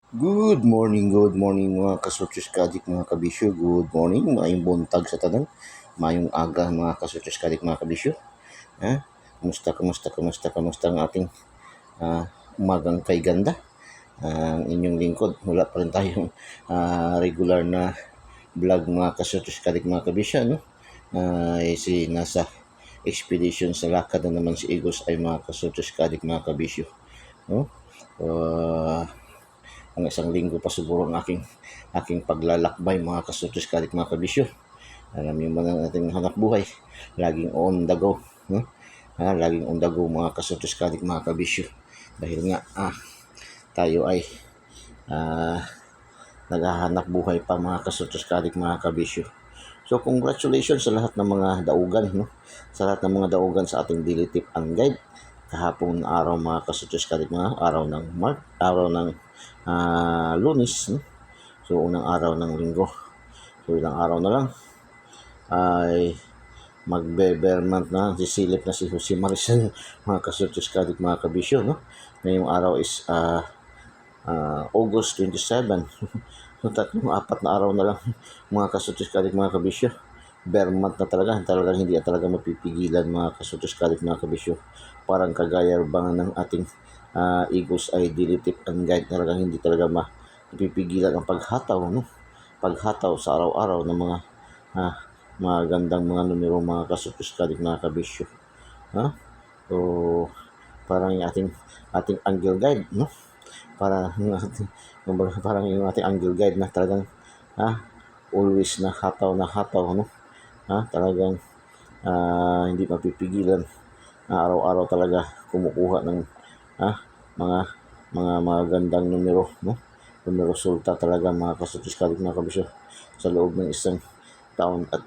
Good morning mga kasutyos kadik mga kabisyo. Good morning, maayong buntag sa tanan. Maayong aga mga kasutyos kadik mga kabisyo. Ha? Kumusta ang ating umagang kay ganda? Ang inyong lingkod, wala pa rin tayong regular na vlog mga kasutyos kadik mga kabisyo. No? Si nasa expedition sa lakad na naman si Eagles ay mga kasutyos kadik mga kabisyo. No? Ang isang linggo pa siguro ang aking paglalakbay mga kasutos kalit mga kabisyo. Alam niyo ba ang ating hanap buhay? Laging on the go. No? Laging on the go mga kasutos kalit mga kabisyo. Dahil nga tayo ay naghahanap buhay pa mga kasutos kalit mga kabisyo. So congratulations sa lahat ng mga daugan, no? Sa lahat ng mga daugan sa ating daily tip and guide. Kahapon araw mga kasutos kalit mga araw ng Lunes, no? So unang araw ng linggo. So ilang araw na lang ay magbe-Vermont na, sisilip na si Jose Maricel mga kasutos kalit mga kabisyo, no? Ngayong araw is August 27. So apat na araw na lang mga kasutos kalit mga kabisyo. Vermont na talagang hindi talaga mapipigilan mga kasutos kalit mga kabisyo. Parang kagaya bang ng ating Eagles ay daily tip and guide, talagang hindi talaga mapipigilan ang paghataw, no? Paghataw sa araw-araw ng mga magandang mga numero mga kasutos kalit mga kabisyo. So parang yung ating angle guide, no? Parang yung ating angle guide na talagang always na hataw, no? Talagang hindi mapipigilan. Araw-araw talaga kumukuha ng mga magandang numero, no? Numero resulta talaga mga kasutos kalit mga kabisyo sa loob ng isang taon at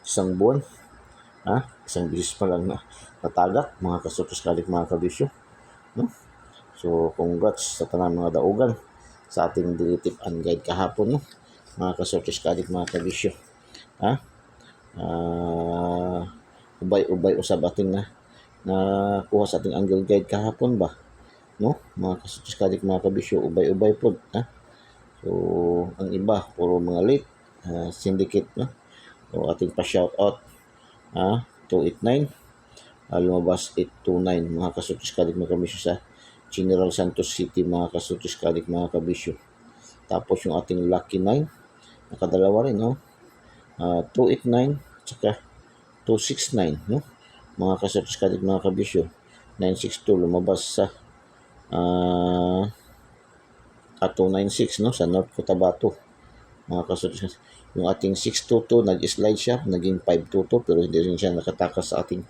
isang buwan. Isang bisis pa lang na natagak mga kasutos kalit mga kabisyo, no? So congrats sa tanang mga daugan sa ating daily tip and guide kahapon, no? Mga kasutos kalit mga kabisyo. Ubay usab ating na kuha sa ating angle guide kahapon ba, no? Mga kasutos kalit mga kabisyo, ubay po. So ang iba puro mga late syndicate, no? So ating pa shout out 289 lumabas 829 mga kasutos kalit mga kabisyo sa General Santos City mga kasutos kalit mga kabisyo. Tapos yung ating Lucky 9 nakadalawa rin, no? 289 tsaka 269, no? Mga kasutos kalit mga kabisyo. 962 lumabas sa 296, no? Sa North Cotabato mga kasutos. Yung ating 622 nag-slide siya, naging 522 pero hindi rin siya nakatakas sa ating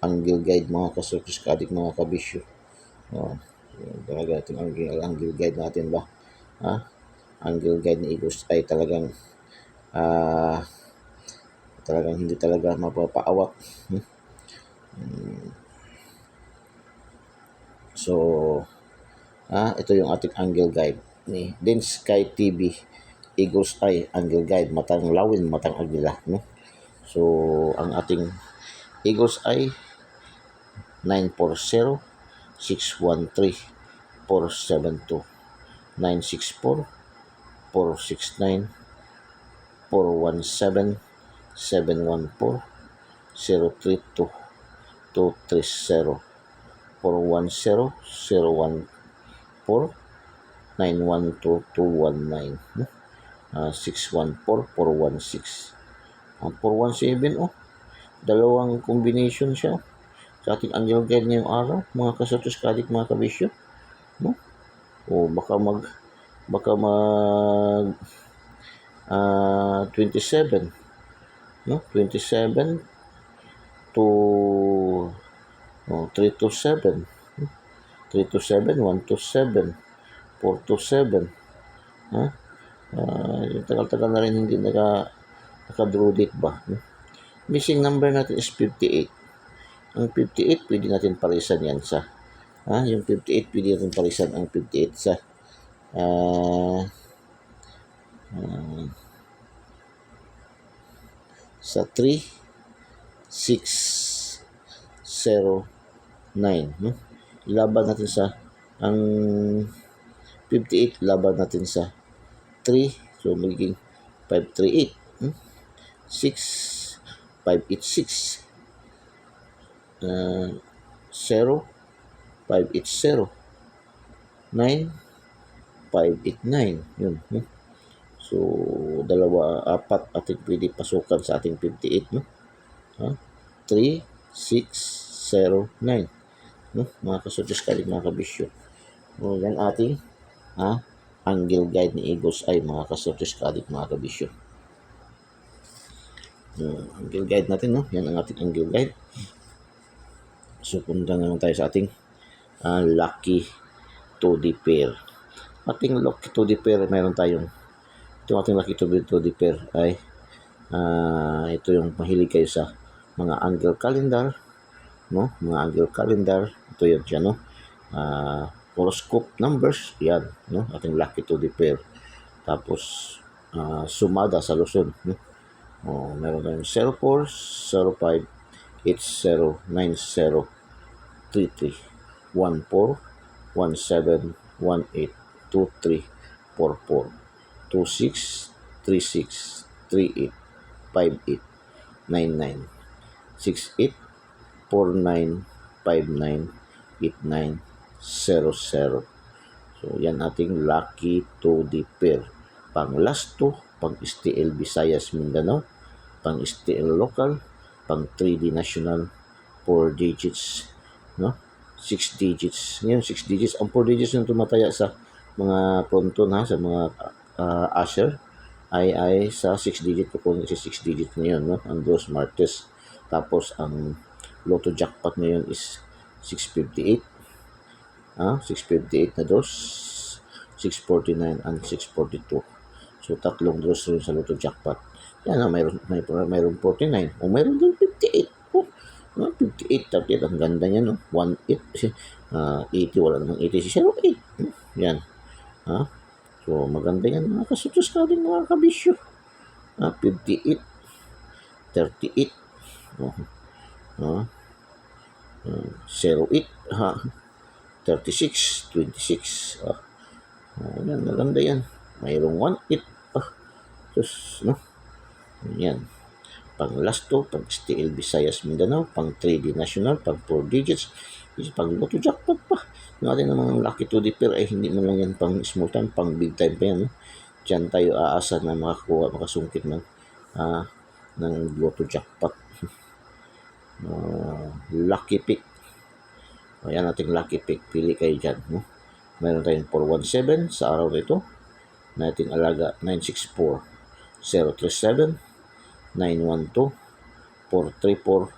angle guide mga kasutos kalit mga kabisyo. Talaga ating angle guide natin ba, angle guide ni Eagles ay talagang hindi talaga mapapaawat. So ito yung ating angle guide ni Din Sky TV Eagles Eye angle guide, matang lawin, matang agila, no? So ang ating Eagles Eye 940 613 472 964 469 417 714 032 230 410 014 912219, 614 416 417, dalawang combination siya sa ating angle guide ngayong araw mga kasutos kalit mga kabisyo, no? Baka mag 27, no? 27 to 327, 327 127 427, tagal-tagal na rin hindi naka-draw date ba, no? Missing number natin is 58. Ang 58 pwede natin parisan yan sa yung 58 pwede natin parisan ang 58 sa sa 3609, no? Ilaban natin sa ang 58 laban natin sa 3. So, magiging 538. 6, 586. 0, 580. 9, 589. Yun. So, dalawa, apat ating pwede pasukan sa ating 58. 3, 6, 0, 9. Mga kasutis kalig, mga kabisyo. Yan ating angle guide ni Eagles Eye, mga kasutis kalig, mga kabisyo. Angle guide natin, yan ang ating angle guide. So, punta naman tayo sa ating lucky 2D pair. Ating lucky 2D pair, mayroon tayong itong ating lucky 2D pair ay ito yung mahilig kayo sa mga angle calendar, mga angle calendar. Ito yun siya, horoscope numbers, yan, ating lucky 2D pair. Tapos sumada sa Luzon, meron tayong 04, 05, 80, 90, 33, 14, 17, 18, 23, 44, 26, 36, 38, 58, 99, 68, 49, 59, 89, 00. So, yan ating lucky 2D pair. Pang last 2, pang STL Visayas Mindanao, pang STL local, pang 3D national, 4 digits, 6 digits. Ngayon, 6 digits. Ang 4 digits yung tumataya sa mga pronton, sa mga usher, ay sa 6 digit po kung si 6 digit ngayon, ang Dos Martes. Tapos, ang Lotto jackpot ngayon is 658. 658 na dos, 649 and 642. So, tatlong dos rin sa Lotto jackpot. Yan, mayroon 49. O mayroon din 58. 58, 38. Ang ganda niya, 18. 80, wala namang 80 si 08. Yan. So, maganda yan, mga kasutos ka din, mga kabisyo. 58, 38. 08, 36, 26. Yan, maganda yan. Mayroong 18. Just, yan. Pang last 2, pang STL Visayas Mindanao, pang 3D national, pang 4 digits, pang Lotto jackpot pa. Yung atin namang lucky 2D pair ay hindi mo lang yan pang small time, pang big time pa yan. Diyan tayo aasa na makasungkit ng Lotto jackpot. Lucky pick. Ayan ating lucky pick. Pili kayo dyan. Mayroon tayong 417 sa araw nito. Na ating alaga 964, 037, 912, 434,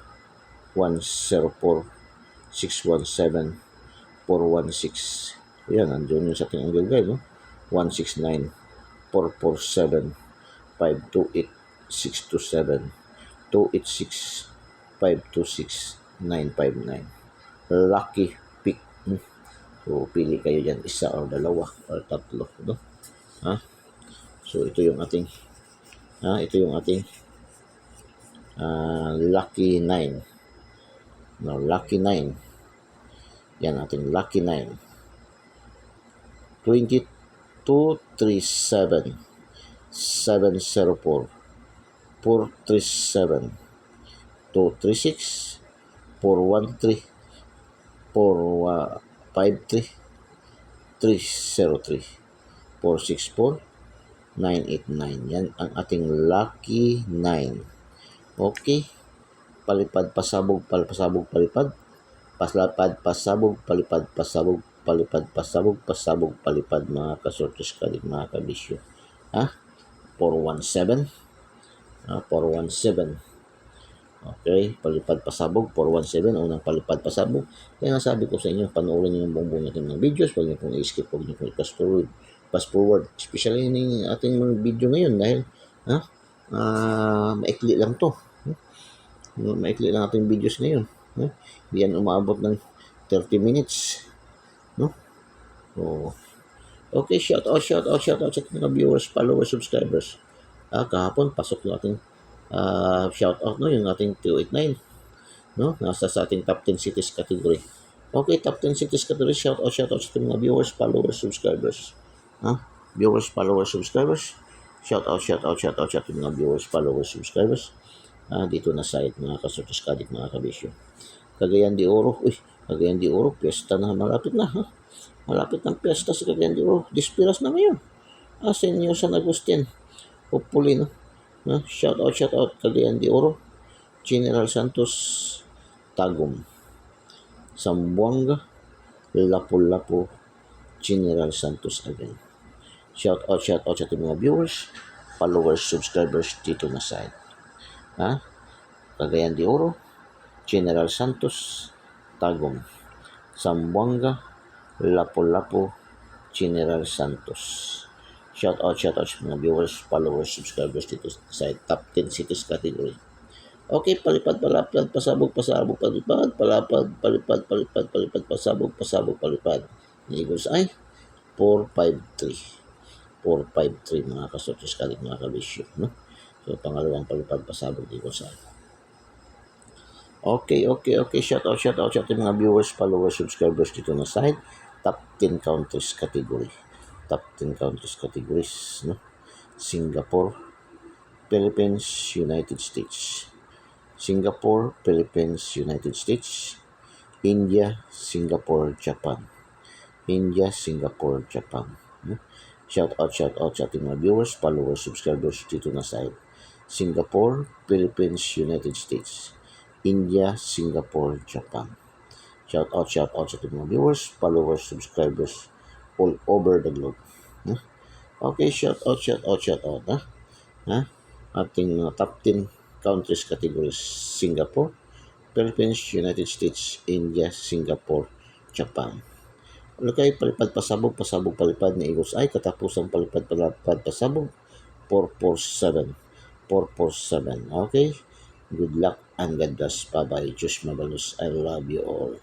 104, 617, 416. Ayan, andun yung sa ating angle guide, 169, 447, 528, 627, 286, 526, 959. Lucky pick. So, pili kayo dyan, isa or dalawa or tatlo. So, ito yung ating lucky 9. Lucky 9. Yan ating lucky 9. 2237, 704, 437, 236, 413, 453, 303, 464, 989. Yan ang ating lucky 9. Okay. Palipad, pasabog, palipad. Paslapad, pasabog, palipad, pasabog, palipad, pasabog, pasabog, palipad, mga kasortes kalig, mga kabisyo. 417. 417. Okay, palipad pasabog, 417, unang palipad pasabog. Kaya nga sabi ko sa inyo, panoorin niyo yung buong natin ng videos, huwag niyo pong i-skip, huwag niyo pong i-fast forward. Especially yung ating mga video ngayon dahil maikli lang to. Maikli lang ating videos ngayon. Hindi yan umabot ng 30 minutes. So, okay, shout out sa mga viewers, followers, subscribers. Kahapon, pasok yung ating shout out, yung ating 289. Nasa sa ating top 10 cities category. Okay, top 10 cities category, shout out sa mga viewers, followers, subscribers. Viewers, followers, subscribers. Shout out yung mga viewers, followers, subscribers. Dito na site mga kasutis kadik mga kabisyo. Cagayan de Oro. Cagayan de Oro, piyesta na, malapit na. Malapit ng piyesta sa Cagayan de Oro. Dispiras na ngayon. Senyor San Agustin. Hopefully, no? Shout out, Cagayan de Oro. General Santos, Tagum. Zamboanga, Lapu-Lapu, General Santos again. Shout out sa mga viewers, followers, subscribers dito na side. Cagayan de Oro, General Santos, Tagum, Zamboanga, Lapu-Lapu, General Santos. Shout out sa mga viewers, followers, subscribers dito sa side. Top 10 cities category. Okay, palipad, pasabog, palipad, pasabog, palipad. Eagles ay 453. 453 mga kasutis kalit mga kabisyo. No? So, pangalawang palipad, pasabog, Eagles ay. Okay. Shout out sa mga viewers, followers, subscribers dito na side. Top 10 countries category. Top 10 countries categories. No? Singapore, Philippines, United States. Singapore, Philippines, United States, India, Singapore, Japan. India, Singapore, Japan. Shout out sa ating mga viewers, followers, subscribers dito na side. Singapore, Philippines, United States, India, Singapore, Japan. Shout out sa ating mga viewers, followers, subscribers all over the globe. Okay, shout out. Ating top 10 countries categories: Singapore, Philippines, United States, India, Singapore, Japan. Okay, palipad, pasabog, palipad ni Eagles ay katapusang palipad, pasabog, 447. Okay, good luck and God bless. Bye-bye. Diyos mabalos. I love you all.